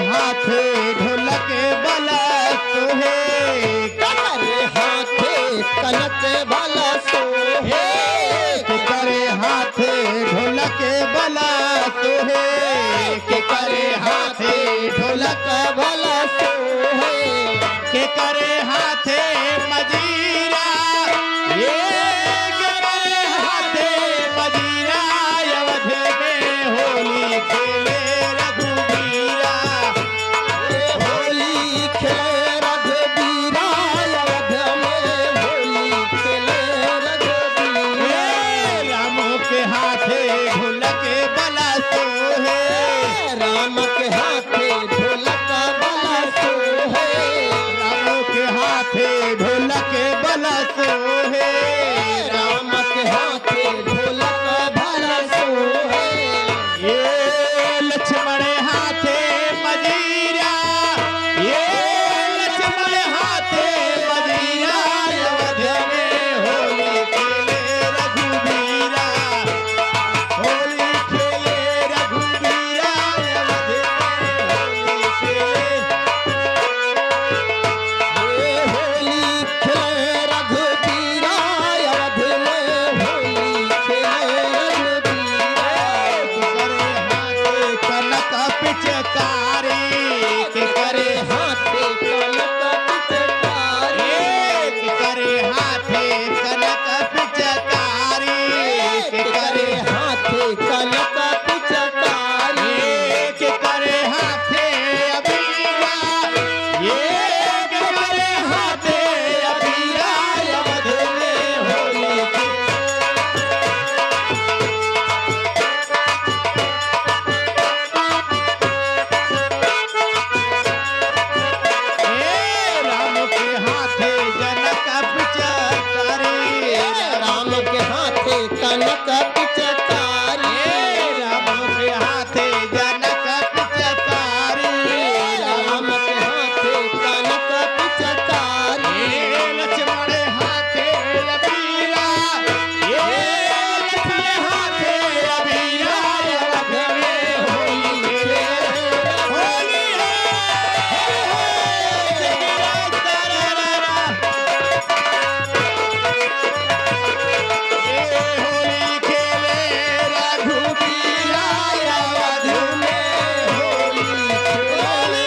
हाथे ढोलक बला सोहे के करे हाथे कनक भला सोहे के करे हाथे ढोलक बला सोहे के करे हाथे ढोलक भला सोहे के करे हाथे मजीरा ये के करे हाथे मजीरा अवध में होली खेले रघुबीरा होली खेले रघुबीरा अवध में होली खेले रघुबीरा रामों के हाथे ढोलक बला सोहे राम के हाथे ढोलक भला सोहे रामों के हाथे ढोलक बला सोहे राम के हाथे ढोलक भला सोहे ये लक्ष्मण हाथे मजीरा ये लक्ष्मण हाथे मजीरा अवध में होली खेले रघुबीरा होली खेले रघुबीरा अवध में होली खेले होली खेले रघुबीरा अवध में होली खेले रघुबीरा के करे हाथे कनक पिचकारी के करे हाथे कनक पिचकारी के करे हाथे करे हाथे कनक पिचकारी कनक पिचकारी के करे हाथे अबीरा ये के करे हाथे अबीरा अवध में होली राम के हाथे जनक पिचकारी राम के हाथे कनक पिचकारी राम के हाथे जनक पिचकारी राम के हाथे कनक पिचकारी लक्ष्मण हाथे अबीरा ये लक्ष्मण हाथे अबीरा अवध में होली खेले होली होली खेले रघुबीरा अवध में होली खेले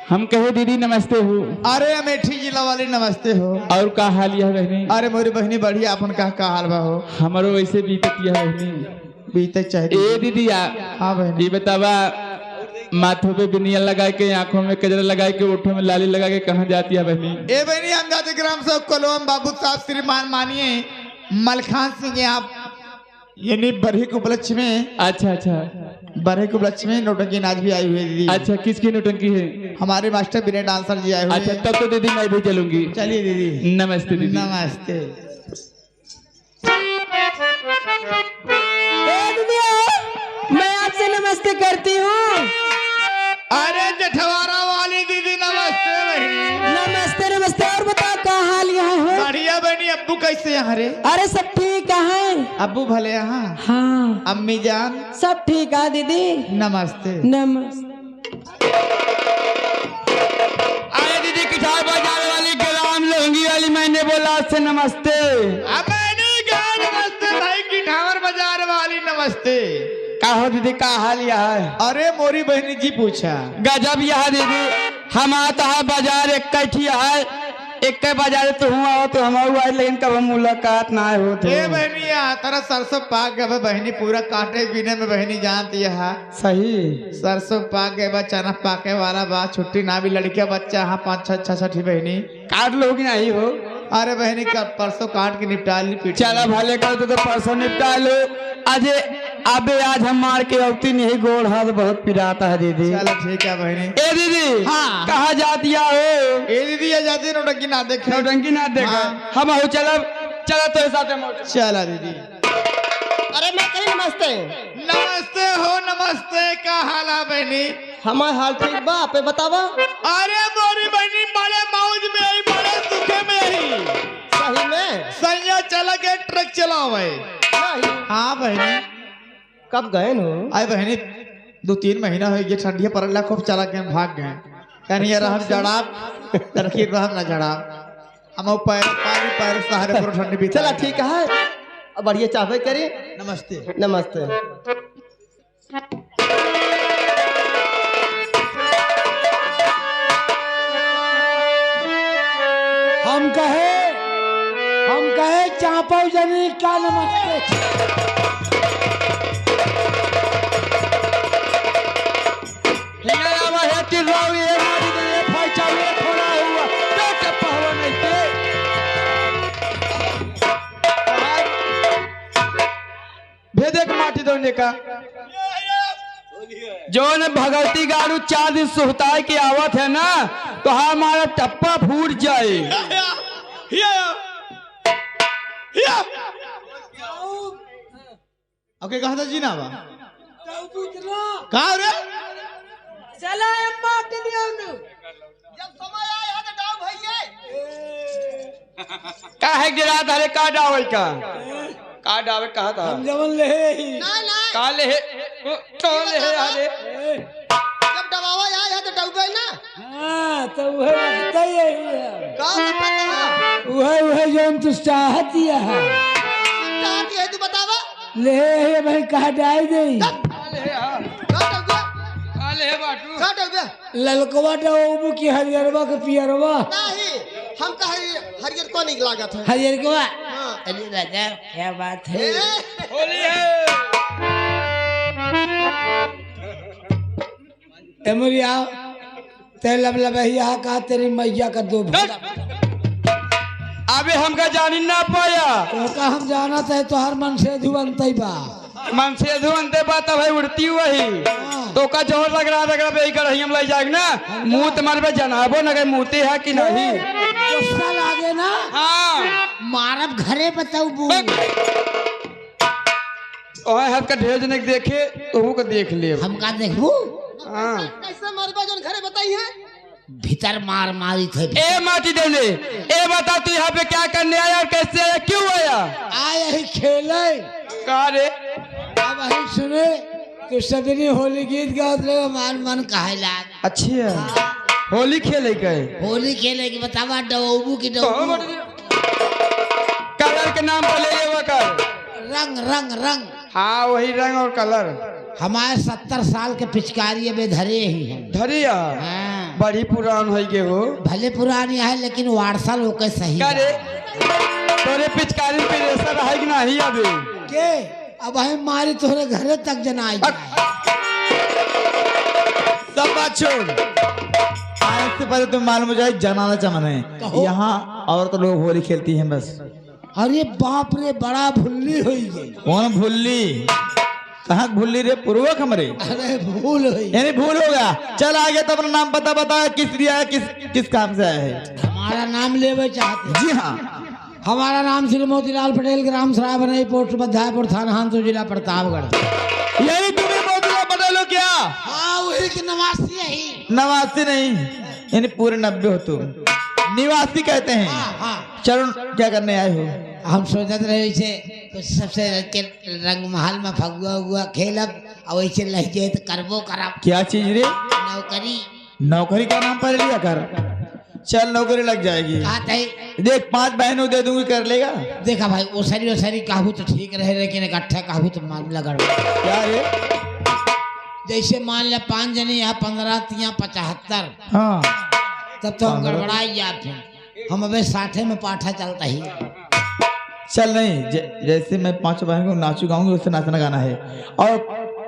हम कहे दीदी नमस्ते हो। अरे अमेठी जिला वाली नमस्ते हो। और का हाल यह बहनी? अरे मोरी बहनी बढ़िया अपन का हाल बा हो। हमारो वैसे बीतत यह बहनी। बीते चाहिए ए दीदी हाँ बहनी ये बतावा माथों पे बिनिया लगा के आंखों में कजरा लगा के ओठों में लाली लगा के कहाँ जाती है बहनी? ए बहनी हम जाते ग्राम सेवक कोलम बाबू साहब श्रीमान मानिए मलखान सिंह यहाँ यानी बरही के उपलक्ष्य में अच्छा अच्छा बरही के उपलक्ष्य में नौटंकी नाच भी आई हुई है दीदी। अच्छा किसकी नौटंकी है? हमारे मास्टर बिना डांसर जी आए हुए अच्छा हैं। तब तो दीदी मैं भी चलूंगी। चलिए दीदी नमस्ते दीदी। नमस्ते। मैं आपसे नमस्ते करती हूँ। अरे जठवारा वाली दीदी नमस्ते बहनी। नमस्ते नमस्ते। और बताओ क्या हाल यहाँ है? बढ़िया बहनी। अब्बू कैसे यहाँ रे? अरे सब ठीक है। अब्बू भले यहाँ। हाँ अम्मी जान सब ठीक है दीदी। नमस्ते। नमस्ते। अरे दीदी किताब बाजार वाली गुलाम लौंगी वाली मैंने बोला आपसे नमस्ते। अब मैंने कहा नमस्ते भाई की ठावर बाजार वाली नमस्ते। का हो दीदी का हाल यह है? अरे मोरी बहनी जी पूछा। गजब यह दीदी हम आता है बाजार एक कैठी है एक बाजार तो हुआ तो हम आए लेकिन कब हम मुलाकात ना होते। ए बहनी तारा सरसों पाक गए बहनी पूरा काटे पीने में बहनी जानती है। सही सरसों पाक गए बा चना पाके वाला बा छुट्टी ना भी लड़किया बच्चा हाँ 5-6 बहनी काट लोगी नहीं हो। अरे बहनी का परसों काट के निपटा ली पीठ। चला भले कर तो परसों निपटा लो। अजय अबे आज हम मार के औती नहीं गोड़ हाथ बहुत पिराता है दीदी। चलो ठीक है बहनी। ए दीदी हाँ। कहाँ जाती हो? ए दीदी ये जाती नौटंकी ना देखे। नौटंकी ना देखा हाँ। हम हो चला चला तो साथ चला दीदी। अरे मैं कही नमस्ते। नमस्ते हो नमस्ते। का हाल है बहनी? हमारा हाल ठीक बा पे बतावा। अरे मोरी बहनी बड़े मौज में आई चला भाई। नहीं, हाँ बहनी, कब गए नो? आए बहनी 2-3 महीना हो गए, ठंडिया पड़ला खूब चला के हम भाग गए। कहनी यार हम जड़ाब तरकीब रहम ना जड़ाब हम पैर पानी पैर सहारे पूरा ठंडी भी चला ठीक है, अब बढ़िया चाहबे करी। नमस्ते। नमस्ते। हम कहे चापो जनी का नमस्ते। भेदे के माटी धोने का जो न भगवती गारू 4 दिन सुहताई की आवत है ना, तो हमारा टप्पा फूट जाए। ओके कहा था जी ना बा कहा रे चला माटी दियो नु। जब समय आया तो डाव भैया का है गिरा धारे का डावल का डावे कहा था हम जवन ले ही नहीं नहीं, का ले तो ले अरे जब दबावा आया तो डूबे ना। हां तो वह लगता ही है। का पता वह जोन तू चाहत दिया है चाहती है तू बतावा। ले हे भाई कहा डाई दे का डूबे का डूबे ललकवा डाऊ की हरियरवा के पियरवा नहीं, हम का हरियर को नहीं लागत है। हरियरवा। हाँ। अरे राजा क्या बात है। होली है। एमरिया ते लबलबहिया का तेरी मैया का दो भूला अबे हमका जानी ना पाया तो का हम जाना था तो हर मन से धुवंतई बा मन से धुनते बात भाई उड़ती वही तो का जोर लग रहा यही कर हम ले जाएग ना मुंह तुम्हारे पे जनाबो न मुँहती है कि नहीं। गुस्सा लागे ना हाँ मारब घरे बताऊ बू ओए हाथ का ढेर जने देखे तो वो को देख ले हम का देखबू हाँ कैसे मरबा जोन घरे बताई है। भीतर मार मारी थे। ए माटी देने ए बता तू यहाँ पे क्या करने आया और कैसे आया क्यों आया। आए ही खेले कहा रे अब ही सुने तो सदनी होली गीत गात रहे मान मन कहे लाग। अच्छा होली खेले गए होली खेले की बतावा डबू की डबू कलर के नाम पर ले लेवा कर रंग रंग रंग। हाँ वही रंग और कलर हमारे 70 साल के पिचकारी में धरे ही हैं। धरिया हाँ। बड़ी पुरान हो गए हो भले पुरानी है लेकिन वारसल होकर सही करे तोरे पिचकारी पे रेसा रहा कि नहीं अभी के अब हम मारी तोरे घरे तक जनाई सब बात छोड़। आने से पहले तुम मालूम हो जाए जनाना चमन कहो। है यहाँ औरत लोग होली खेलती हैं बस। अरे बाप रे बड़ा भुल्ली हुई गई। कौन भूली कहाँ भूली रे पूर्वक हमारे अरे भूल हुई यानी भूल हो गया। चल आगे तो अपना नाम पता बता किस लिए आया किस काम से आया है। हमारा नाम लेवे चाहते। जी हाँ हमारा नाम श्री मोतीलाल पटेल ग्राम सराय बनई पोस्ट बधायपुर थाना हांसू जिला प्रतापगढ़। यही तुम्हें मोतीलाल पटेल हो क्या। हाँ वही की नवासी है। नवासी नहीं यानी पूरे 90 हो तुम निवासी कहते हैं। हाँ चलो क्या करने आए हो। हम सोचते रहे वैसे तो सबसे के रंग महल में फगुआ हुआ खेलब और वैसे लह जाए तो करबो करब। क्या चीज रे नौकरी नौकरी का नाम पर लिया कर। चल नौकरी लग जाएगी। देख 5 बहनों दे दूंगी कर लेगा। देखा भाई ओसरी कहूँ तो ठीक रहे लेकिन इकट्ठा कहूँ तो मामला गड़बड़। क्या रे जैसे मान लिया 5 जने यहाँ 15 तिया 75 हाँ तब तो हम गड़बड़ाई या फिर हम अबे 60 में पाठा चलता ही। चल नहीं जैसे मैं 5 बहन को नाचू गाऊंगी उससे नाचना गाना है। और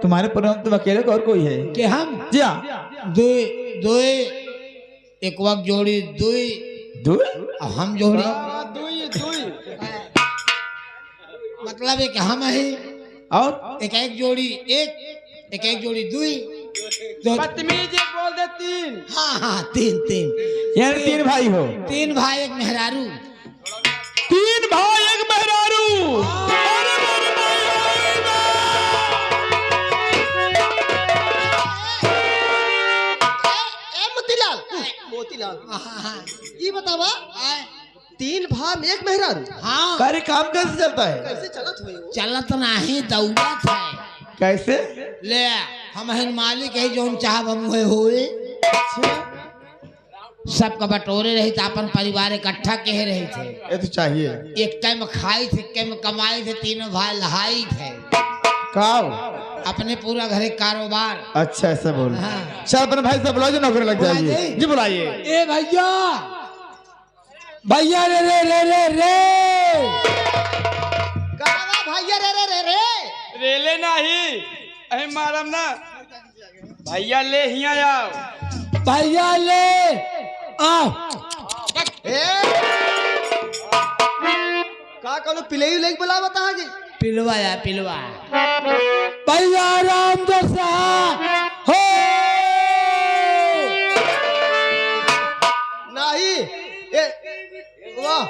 तुम्हारे परिवार में तुम अकेले को और कोई है कि हम जी हाँ दो एक वक्त जोड़ी दो हम जोड़ी मतलब एक हम है और एक जोड़ी एक जोड़ी दुई बदतमीज बोल दे 3। हाँ 3 यानी 3 भाई हो। 3 भाई एक मेहरारू 3 भाई एक मेहरारू। अरे मेरे ए मोतीलाल मोतीलाल हाँ ये बतावा 3 भाम 1 मेहरारू हाँ कार्य काम कैसे चलता है? कैसे चलत हुए वो? चलत नहीं दौड़त है। कैसे? ले हम हैं मालिक है जो चाहब हम हुए सबका बटोरे रही थे, अपन परिवार इकट्ठा कह रहे थे। ये तो चाहिए। एक टाइम खाई थे, एक टाइम कमाई थे, तीनों भाई लहाई थे काव अपने पूरा घरे कारोबार। अच्छा ऐसा बोल। हाँ। चल अपने भाई से बुलाओ जो नौकरी लग बुला जाएगी। दे। जी बुलाइए। ए भैया भैया रे रे रे रे रे कावा भैया रे रे रे रे रेले नहीं अहे मारम ना भैया ले हिया आओ भैया ले आओ ए का कोनो पिलई लेके बुला बता आगे पिलवा या पिलवा भैया राम जैसा हो नहीं ए वाह